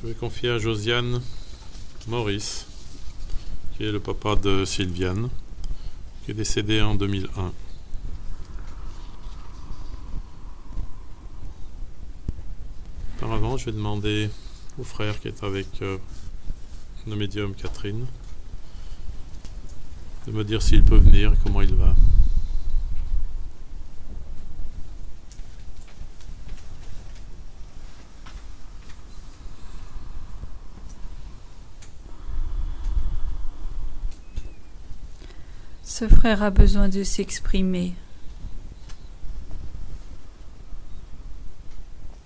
Je vais confier à Josiane Maurice, qui est le papa de Sylviane, qui est décédé en 2001. Auparavant, je vais demander au frère qui est avec le médium Catherine de me dire s'il peut venir et comment il va. Ce frère a besoin de s'exprimer.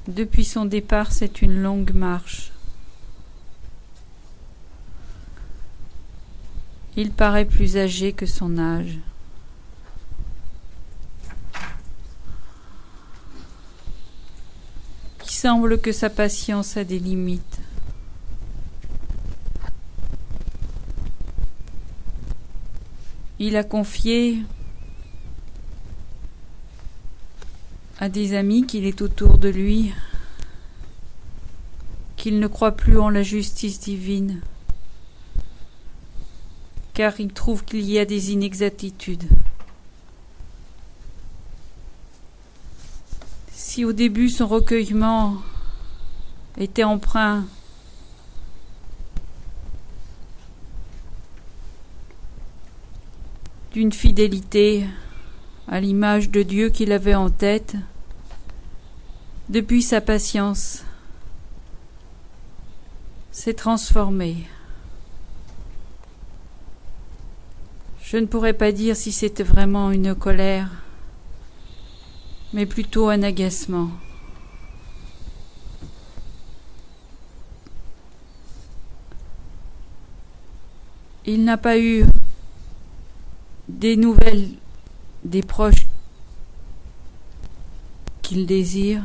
Depuis son départ, c'est une longue marche. Il paraît plus âgé que son âge. Il semble que sa patience a des limites. Il a confié à des amis qu'il est autour de lui qu'il ne croit plus en la justice divine, car il trouve qu'il y a des inexactitudes. Si au début son recueillement était empreint d'une fidélité à l'image de Dieu qu'il avait en tête, depuis sa patience s'est transformée. Je ne pourrais pas dire si c'était vraiment une colère, mais plutôt un agacement. Il n'a pas eu des nouvelles des proches qu'il désire,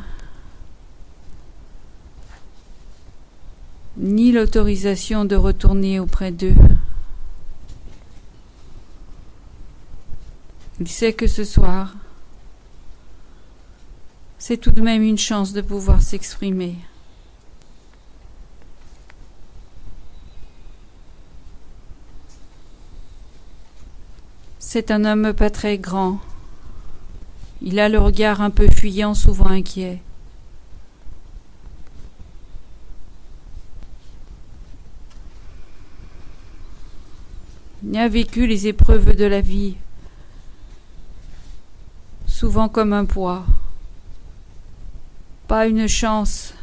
ni l'autorisation de retourner auprès d'eux. Il sait que ce soir, c'est tout de même une chance de pouvoir s'exprimer. C'est un homme pas très grand. Il a le regard un peu fuyant, souvent inquiet. Il a vécu les épreuves de la vie, souvent comme un poids. Pas une chance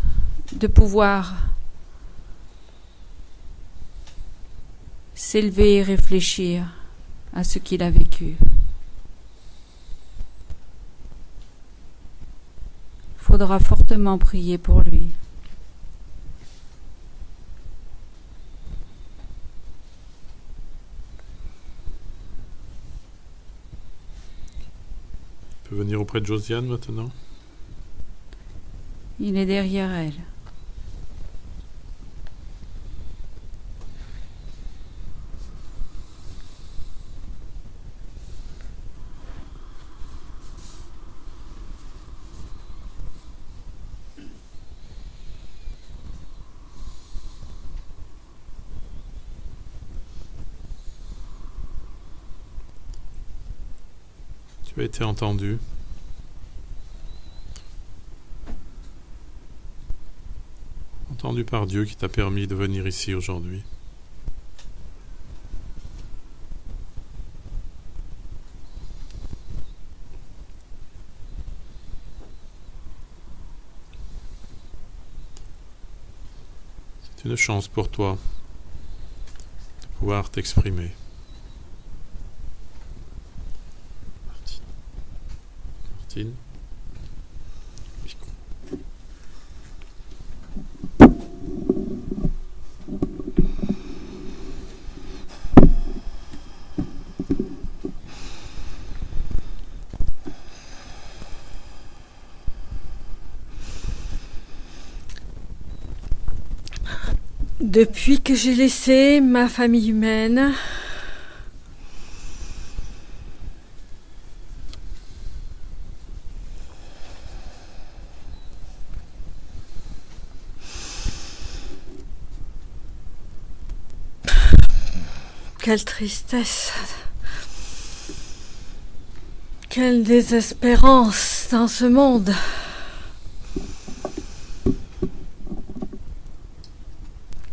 de pouvoir s'élever et réfléchir à ce qu'il a vécu. Il faudra fortement prier pour lui. Tu peux venir auprès de Josiane maintenant? Il est derrière elle. Tu as été entendu. Entendu par Dieu qui t'a permis de venir ici aujourd'hui. C'est une chance pour toi de pouvoir t'exprimer. Martine. Depuis que j'ai laissé ma famille humaine, quelle tristesse. Quelle désespérance dans ce monde.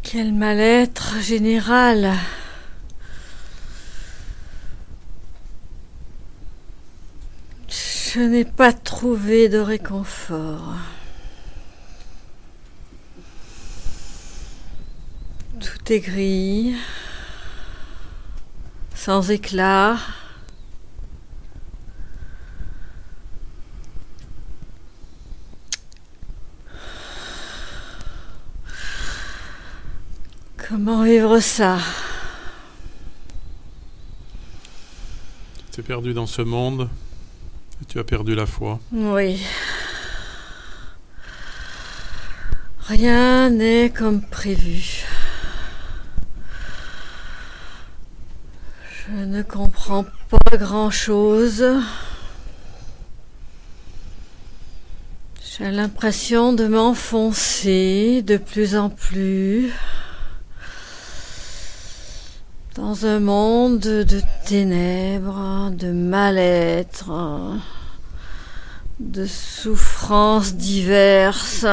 Quel mal-être général. Je n'ai pas trouvé de réconfort. Tout est gris, sans éclat. Comment vivre ça? Tu es perdu dans ce monde et tu as perdu la foi. Oui. Rien n'est comme prévu. Je ne comprends pas grand-chose. J'ai l'impression de m'enfoncer de plus en plus dans un monde de ténèbres, de mal-être, de souffrances diverses.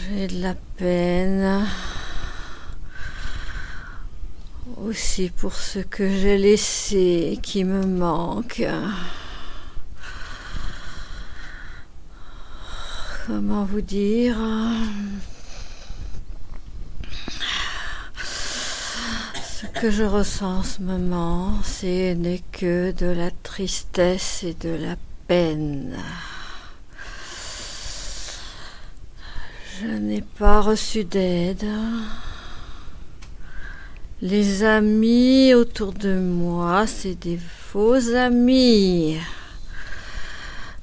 J'ai de la peine aussi pour ce que j'ai laissé qui me manque. Comment vous dire? Ce que je ressens en ce moment, ce n'est que de la tristesse et de la peine. Je n'ai pas reçu d'aide. Les amis autour de moi, c'est des faux amis.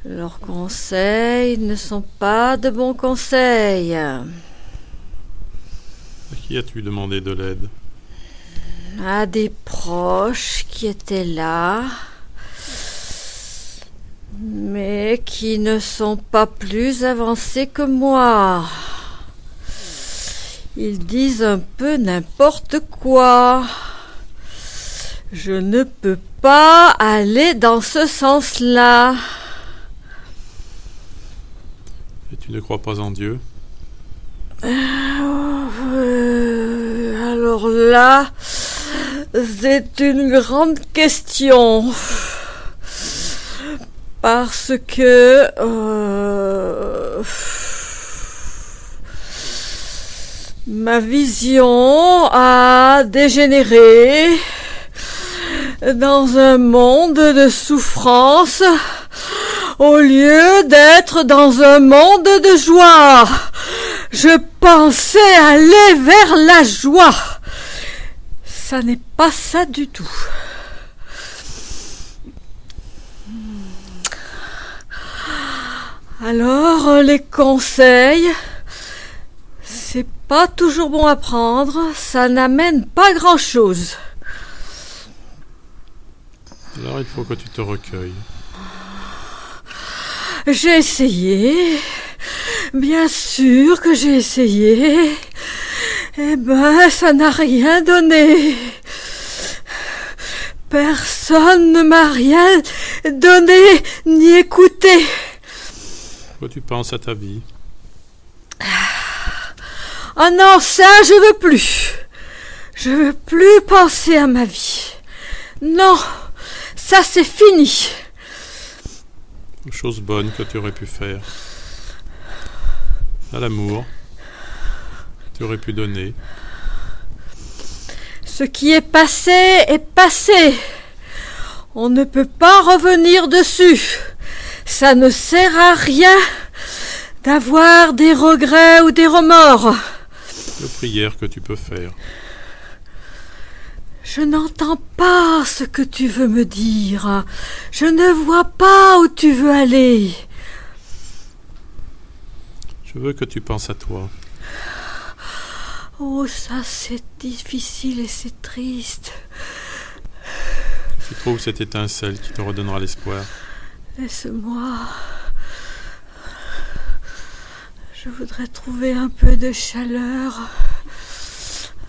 Leurs conseils ne sont pas de bons conseils. À qui as-tu demandé de l'aide? À des proches qui étaient là, mais qui ne sont pas plus avancés que moi. Ils disent un peu n'importe quoi. Je ne peux pas aller dans ce sens-là. Et tu ne crois pas en Dieu? Alors là, c'est une grande question. Parce que ma vision a dégénéré dans un monde de souffrance au lieu d'être dans un monde de joie. Je pensais aller vers la joie. Ça n'est pas ça du tout. Alors, les conseils, c'est pas toujours bon à prendre, ça n'amène pas grand-chose. Alors il faut que tu te recueilles. J'ai essayé, bien sûr que j'ai essayé. Eh ben, ça n'a rien donné. Personne ne m'a rien donné ni écouté. Quoi tu penses à ta vie? Oh non, ça, je veux plus. Je veux plus penser à ma vie. Non, ça c'est fini. Une chose bonne que tu aurais pu faire. À l'amour, tu aurais pu donner. Ce qui est passé est passé. On ne peut pas revenir dessus. Ça ne sert à rien d'avoir des regrets ou des remords. De prières que tu peux faire. Je n'entends pas ce que tu veux me dire. Je ne vois pas où tu veux aller. Je veux que tu penses à toi. Oh, ça c'est difficile et c'est triste. Que tu trouves cette étincelle qui te redonnera l'espoir. Laisse-moi. Je voudrais trouver un peu de chaleur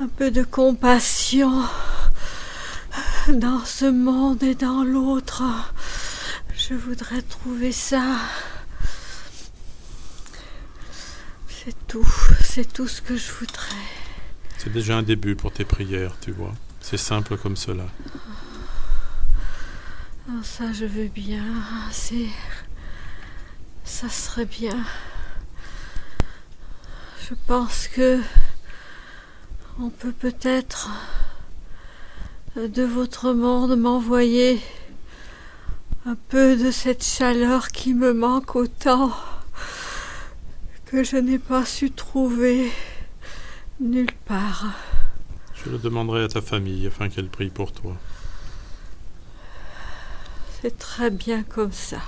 un peu de compassion dans ce monde et dans l'autre. Je voudrais trouver ça. C'est tout ce que je voudrais. C'est déjà un début pour tes prières, tu vois. C'est simple comme cela. Oh, ça, je veux bien. Ça serait bien. Je pense que on peut peut-être de votre monde m'envoyer un peu de cette chaleur qui me manque autant, que je n'ai pas su trouver nulle part. Je le demanderai à ta famille afin qu'elle prie pour toi. C'est très bien comme ça.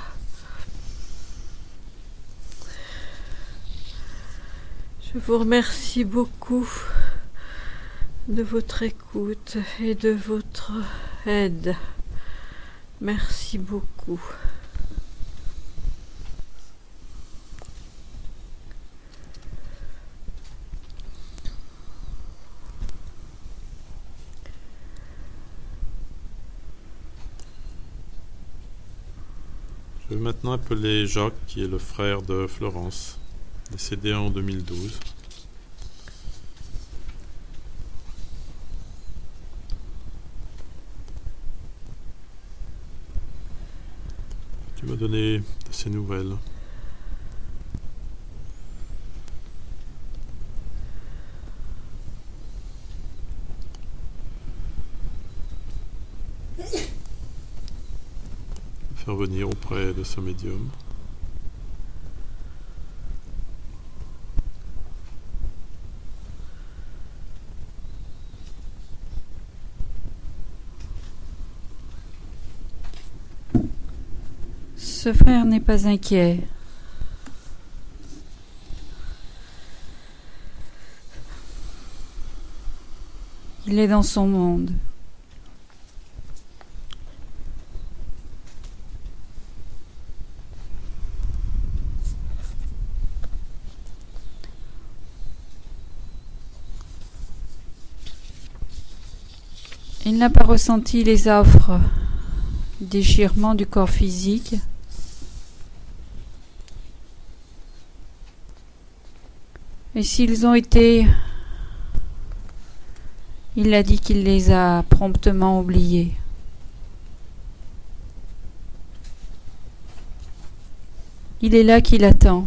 Je vous remercie beaucoup de votre écoute et de votre aide. Merci beaucoup. Je vais maintenant appeler Jacques, qui est le frère de Florence, décédé en 2012. Tu m'as donné de ces nouvelles. Faire venir auprès de ce médium. Ce frère n'est pas inquiet. Il est dans son monde. Il n'a pas ressenti les affres, déchirements du corps physique. Et s'ils ont été, il a dit qu'il les a promptement oubliés. Il est là qu'il attend.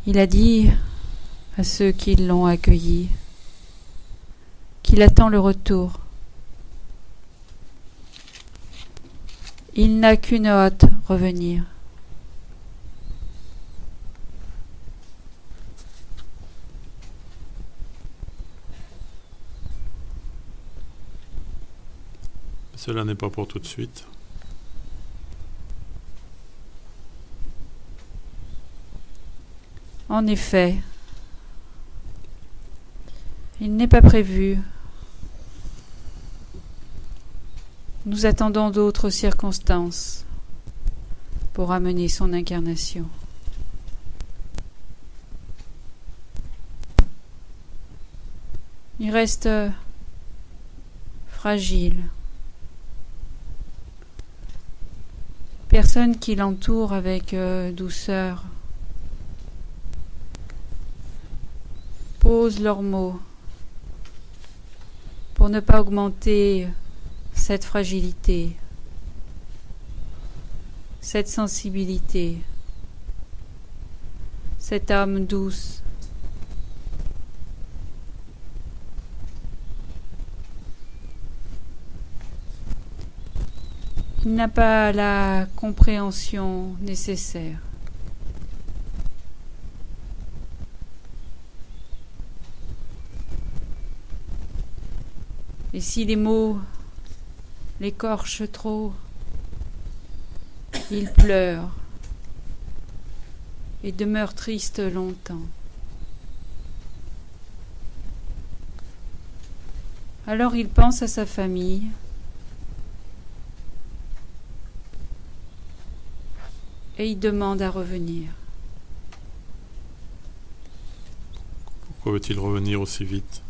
Il a dit à ceux qui l'ont accueilli qu'il attend le retour. Il n'a qu'une hâte, revenir. Cela n'est pas pour tout de suite. En effet, il n'est pas prévu. Nous attendons d'autres circonstances pour amener son incarnation. Il reste fragile. Personne qui l'entoure avec douceur pose leurs mots pour ne pas augmenter cette fragilité, cette sensibilité, cette âme douce. Il n'a pas la compréhension nécessaire. Et si les mots l'écorchent trop, il pleure et demeure triste longtemps. Alors il pense à sa famille, et il demande à revenir. Pourquoi veut-il revenir aussi vite?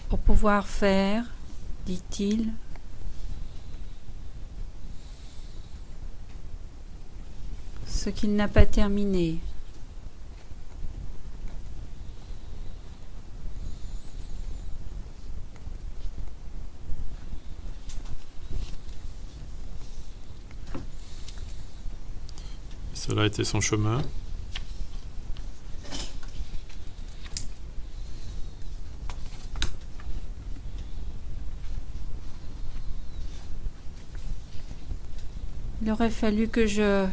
Pour pouvoir faire, dit-il, ce qu'il n'a pas terminé. Cela était son chemin. Il aurait fallu que je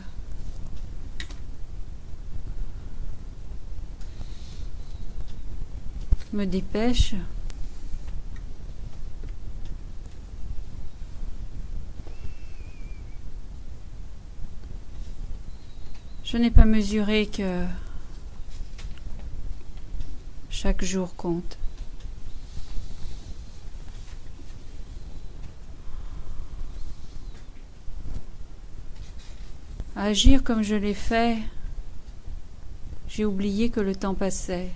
me dépêche. Je n'ai pas mesuré que chaque jour compte. À agir comme je l'ai fait, j'ai oublié que le temps passait.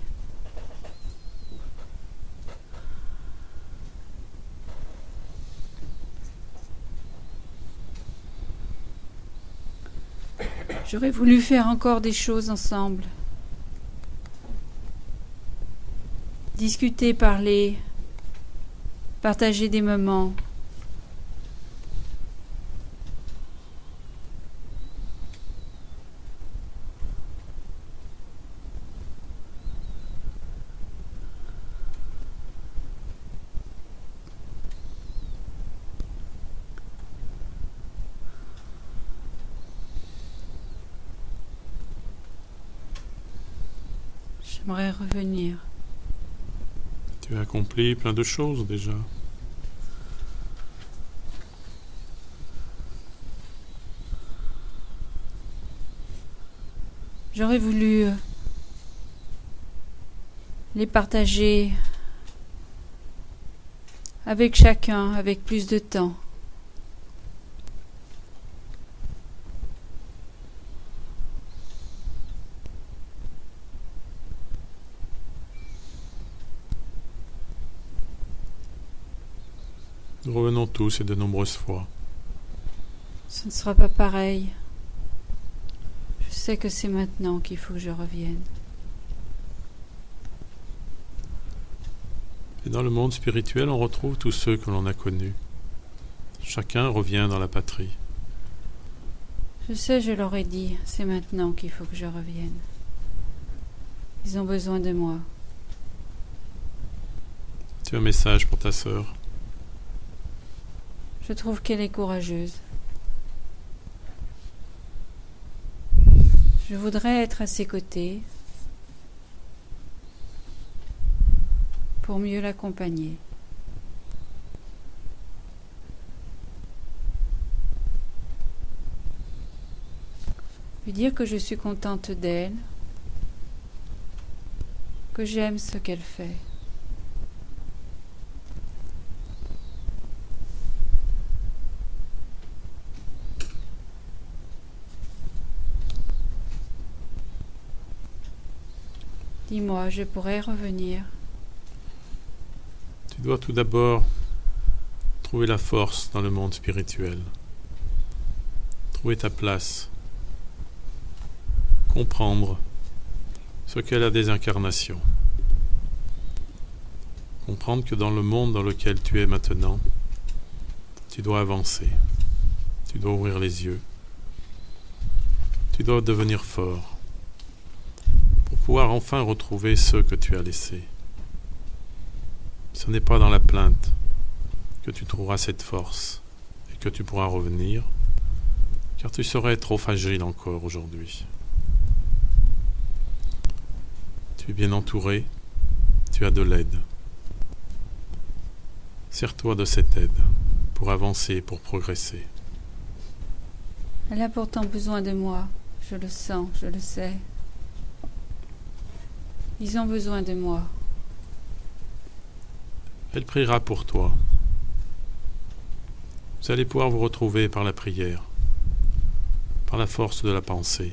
J'aurais voulu faire encore des choses ensemble. Discuter, parler, partager des moments. J'aimerais revenir. Tu as accompli plein de choses déjà. J'aurais voulu les partager avec chacun, avec plus de temps. Nous revenons tous et de nombreuses fois. Ce ne sera pas pareil. Je sais que c'est maintenant qu'il faut que je revienne. Et dans le monde spirituel, on retrouve tous ceux que l'on a connus. Chacun revient dans la patrie. Je sais, je leur ai dit, c'est maintenant qu'il faut que je revienne. Ils ont besoin de moi. Tu as un message pour ta sœur. Je trouve qu'elle est courageuse. Je voudrais être à ses côtés pour mieux l'accompagner. Lui dire que je suis contente d'elle, que j'aime ce qu'elle fait. Dis-moi, je pourrais revenir. Tu dois tout d'abord trouver la force dans le monde spirituel. Trouver ta place. Comprendre ce qu'est la désincarnation. Comprendre que dans le monde dans lequel tu es maintenant, tu dois avancer. Tu dois ouvrir les yeux. Tu dois devenir fort. Pour pouvoir enfin retrouver ceux que tu as laissés. Ce n'est pas dans la plainte que tu trouveras cette force et que tu pourras revenir, car tu serais trop fragile encore aujourd'hui. Tu es bien entouré, tu as de l'aide. Sers-toi de cette aide pour avancer, pour progresser. Elle a pourtant besoin de moi. Je le sens, je le sais. Ils ont besoin de moi. Elle priera pour toi. Vous allez pouvoir vous retrouver par la prière, par la force de la pensée,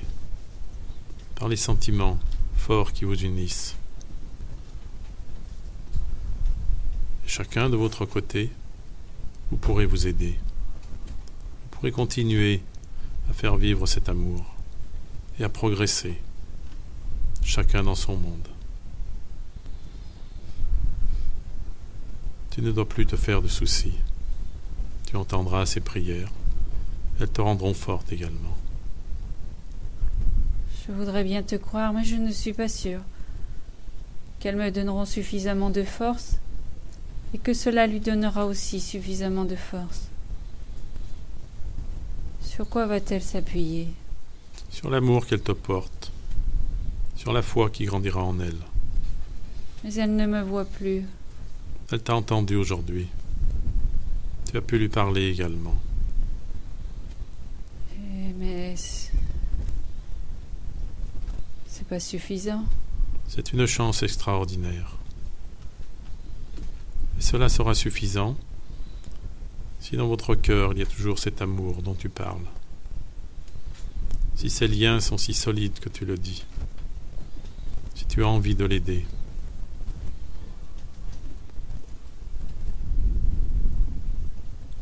par les sentiments forts qui vous unissent. Et chacun de votre côté, vous pourrez vous aider. Vous pourrez continuer à faire vivre cet amour et à progresser, chacun dans son monde. Tu ne dois plus te faire de soucis. Tu entendras ces prières. Elles te rendront forte également. Je voudrais bien te croire, mais je ne suis pas sûre qu'elles me donneront suffisamment de force et que cela lui donnera aussi suffisamment de force. Sur quoi va-t-elle s'appuyer? Sur l'amour qu'elle te porte, sur la foi qui grandira en elle. Mais elle ne me voit plus. Elle t'a entendu aujourd'hui. Tu as pu lui parler également. Mais c'est pas suffisant. C'est une chance extraordinaire. Et cela sera suffisant si dans votre cœur il y a toujours cet amour dont tu parles. Si ces liens sont si solides que tu le dis. Si tu as envie de l'aider.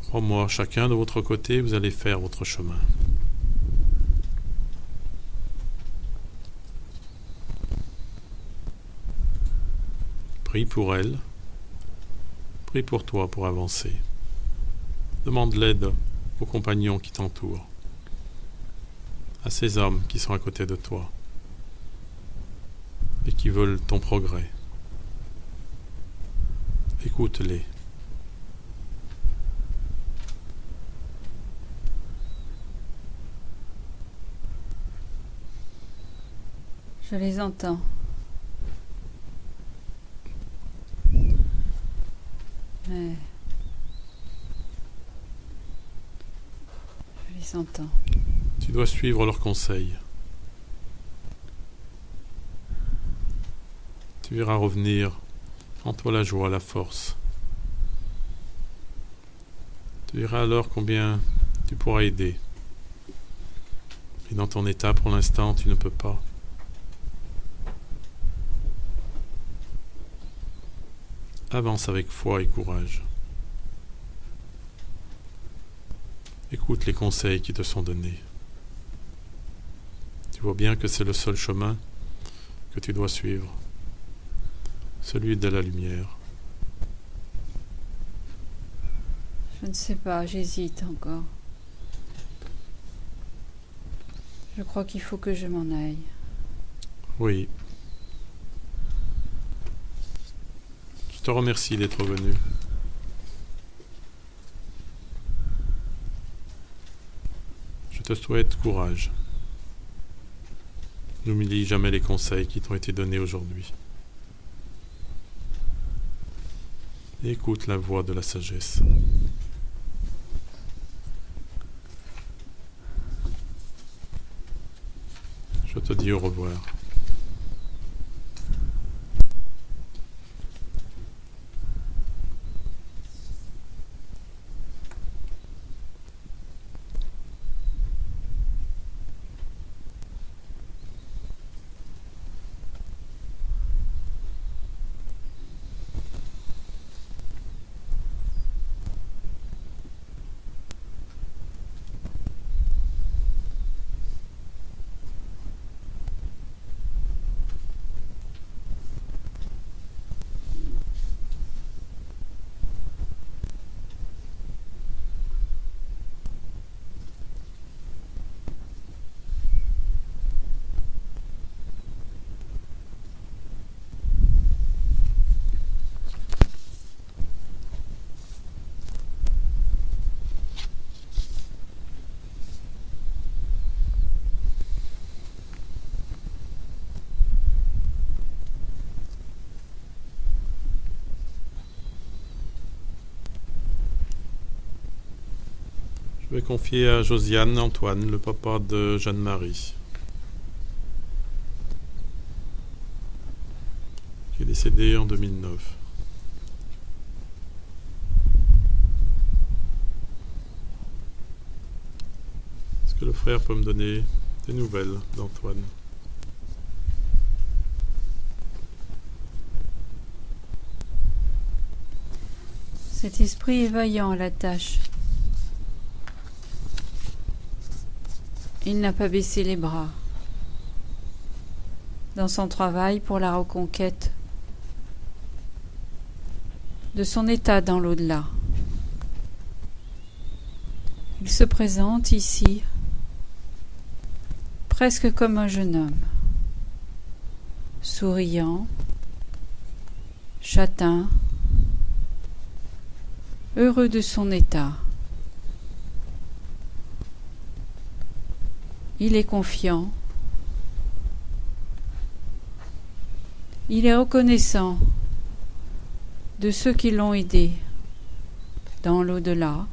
Crois-moi, chacun de votre côté, vous allez faire votre chemin. Prie pour elle. Prie pour toi pour avancer. Demande l'aide aux compagnons qui t'entourent, à ces hommes qui sont à côté de toi et qui veulent ton progrès. Écoute-les. Je les entends. Mais je les entends. Tu dois suivre leurs conseils. Tu verras revenir en toi la joie, la force. Tu verras alors combien tu pourras aider. Et dans ton état, pour l'instant, tu ne peux pas. Avance avec foi et courage. Écoute les conseils qui te sont donnés. Tu vois bien que c'est le seul chemin que tu dois suivre, celui de la lumière. Je ne sais pas, j'hésite encore. Je crois qu'il faut que je m'en aille. Oui. Je te remercie d'être venu. Je te souhaite courage. N'oublie jamais les conseils qui t'ont été donnés aujourd'hui. Et écoute la voix de la sagesse. Je te dis au revoir. Je vais confier à Josiane Antoine, le papa de Jeanne-Marie, qui est décédé en 2009. que le frère peut me donner des nouvelles d'Antoine? Cet esprit est vaillant à la tâche. Il n'a pas baissé les bras dans son travail pour la reconquête de son état dans l'au-delà. Il se présente ici presque comme un jeune homme, souriant, châtain, heureux de son état. Il est confiant. Il est reconnaissant de ceux qui l'ont aidé dans l'au-delà.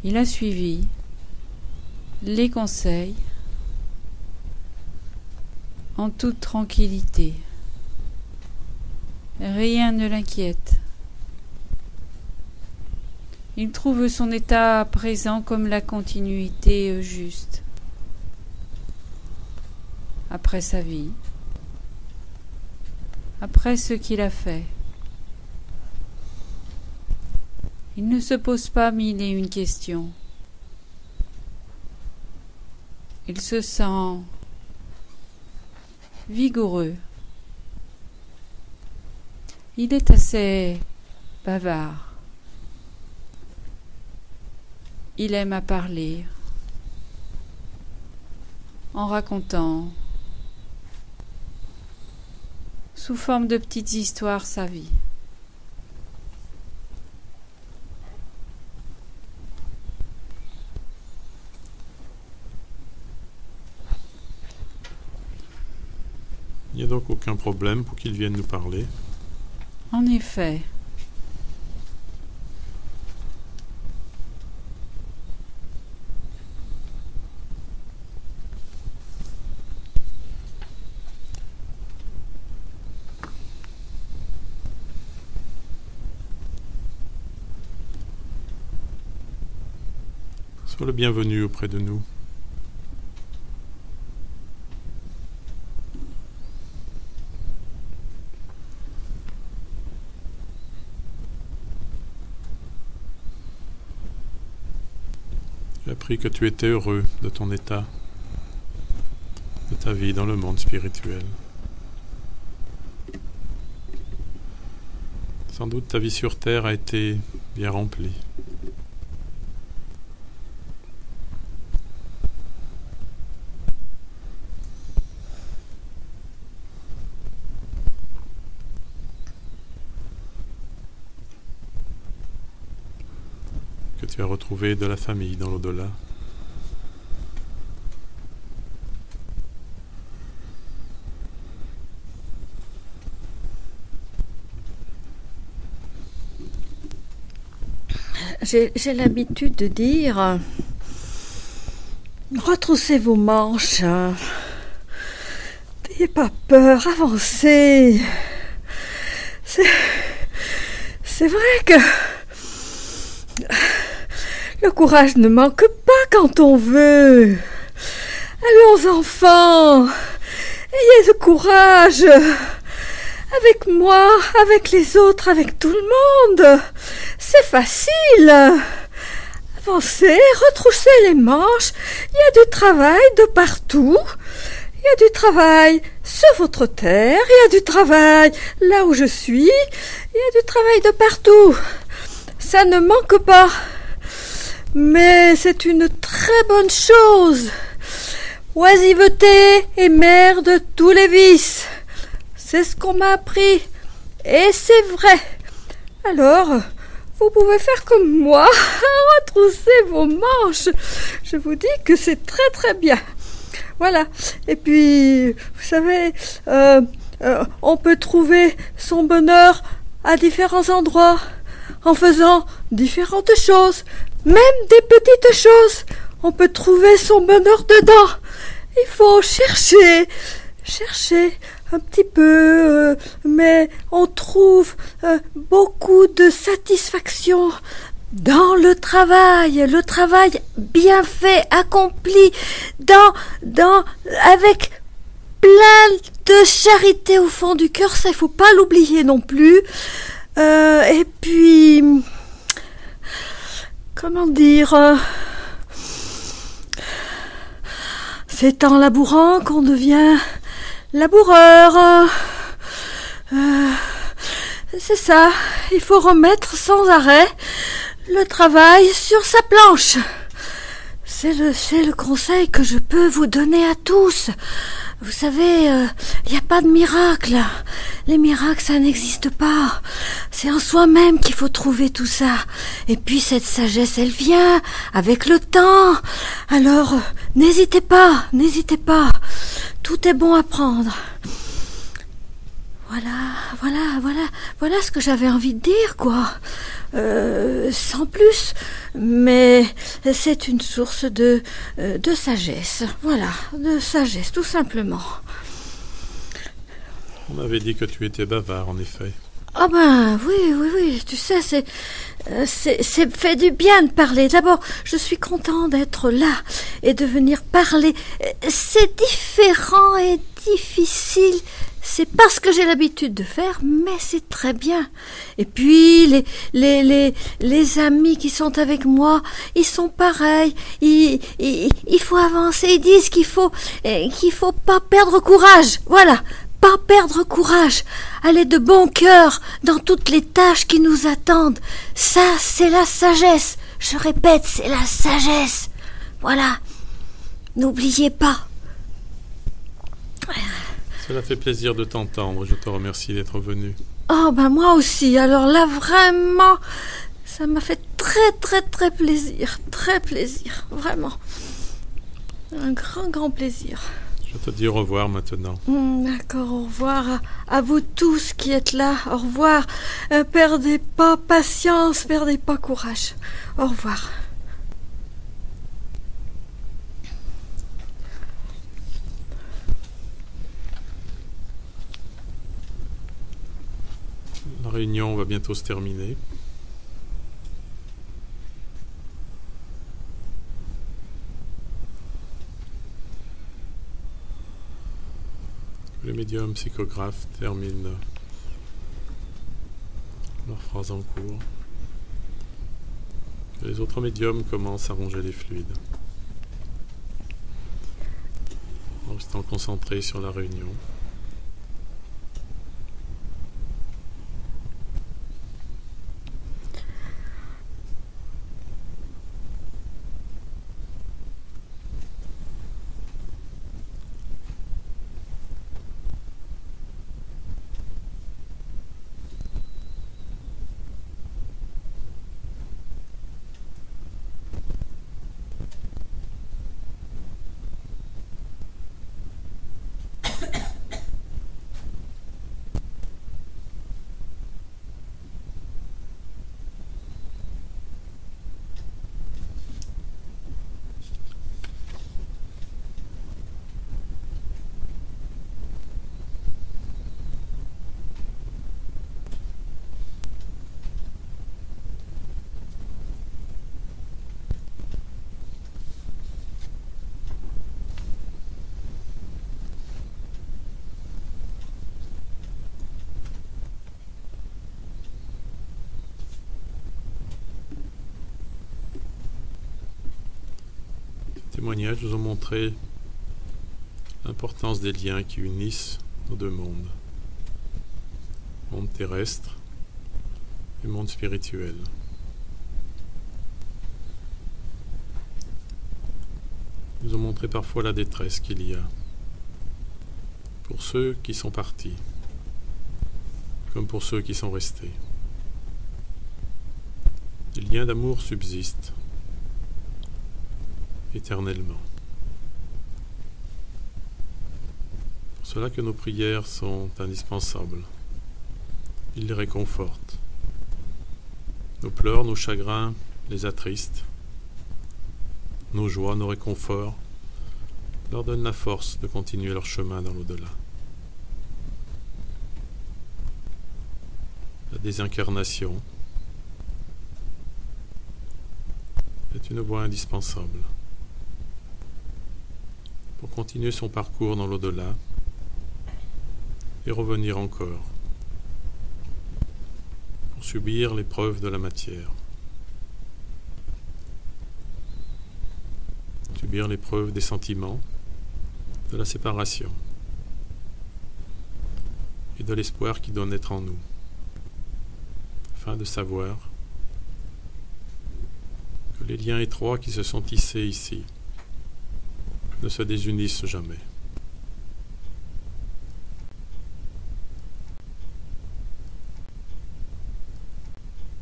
Il a suivi les conseils en toute tranquillité. Rien ne l'inquiète. Il trouve son état présent comme la continuité juste. Après sa vie, après ce qu'il a fait. Il ne se pose pas mille et une questions. Il se sent vigoureux. Il est assez bavard. Il aime à parler, en racontant, sous forme de petites histoires, sa vie. Il n'y a donc aucun problème pour qu'il vienne nous parler. En effet. Sois le bienvenu auprès de nous. J'ai appris que tu étais heureux de ton état, de ta vie dans le monde spirituel. Sans doute ta vie sur terre a été bien remplie. Que tu as retrouvé de la famille dans l'au-delà. J'ai l'habitude de dire retroussez vos manches, n'ayez pas peur, avancez. C'est vrai que le courage ne manque pas quand on veut. Allons enfants, ayez le courage. Avec moi, avec les autres, avec tout le monde. C'est facile. Avancez, retroussez les manches. Il y a du travail de partout. Il y a du travail sur votre terre. Il y a du travail là où je suis. Il y a du travail de partout. Ça ne manque pas. Mais c'est une très bonne chose. Oisiveté est mère de tous les vices. C'est ce qu'on m'a appris. Et c'est vrai. Alors, vous pouvez faire comme moi. Retroussez vos manches. Je vous dis que c'est très très bien. Voilà. Et puis, vous savez, on peut trouver son bonheur à différents endroits, en faisant différentes choses, même des petites choses. On peut trouver son bonheur dedans. Il faut chercher un petit peu, mais on trouve beaucoup de satisfaction dans le travail bien fait, accompli, avec plein de charité au fond du cœur, ça il faut pas l'oublier non plus. Et puis, comment dire, c'est en labourant qu'on devient laboureur. C'est ça, il faut remettre sans arrêt le travail sur sa planche. C'est le conseil que je peux vous donner à tous. Vous savez, il n'y a pas de miracle. Les miracles, ça n'existe pas. C'est en soi-même qu'il faut trouver tout ça. Et puis cette sagesse, elle vient avec le temps. Alors, n'hésitez pas. Tout est bon à prendre. Voilà ce que j'avais envie de dire, quoi. Sans plus, mais c'est une source de sagesse. Voilà, de sagesse, tout simplement. On m'avait dit que tu étais bavard, en effet. Ah ben, oui, tu sais, c'est fait du bien de parler. D'abord, je suis content d'être là et de venir parler. C'est différent et difficile. C'est pas ce que j'ai l'habitude de faire, mais c'est très bien. Et puis, les amis qui sont avec moi, ils sont pareils. Il faut avancer. Ils disent qu'il faut pas perdre courage. Voilà. Pas perdre courage. Aller de bon cœur dans toutes les tâches qui nous attendent. Ça, c'est la sagesse. Je répète, c'est la sagesse. Voilà. N'oubliez pas. Cela fait plaisir de t'entendre. Je te remercie d'être venu. Oh, ben moi aussi. Alors là, vraiment, ça m'a fait très plaisir. Très plaisir. Vraiment. Un grand plaisir. Je te dis au revoir maintenant. D'accord, au revoir à vous tous qui êtes là. Au revoir. Perdez pas patience, perdez pas courage. Au revoir. La réunion va bientôt se terminer. Les médiums psychographes terminent leur phrase en cours. Et les autres médiums commencent à ronger les fluides, en restant concentrés sur la réunion. Témoignages nous ont montré l'importance des liens qui unissent nos deux mondes, monde terrestre et monde spirituel. Ils nous ont montré parfois la détresse qu'il y a pour ceux qui sont partis, comme pour ceux qui sont restés. Les liens d'amour subsistent éternellement. Pour cela que nos prières sont indispensables. Ils les réconfortent. Nos pleurs, nos chagrins les attristent. Nos joies, nos réconforts leur donnent la force de continuer leur chemin dans l'au-delà. La désincarnation est une voie indispensable pour continuer son parcours dans l'au-delà et revenir encore pour subir l'épreuve de la matière, subir l'épreuve des sentiments, de la séparation et de l'espoir qui doit naître en nous, afin de savoir que les liens étroits qui se sont tissés ici ne se désunissent jamais.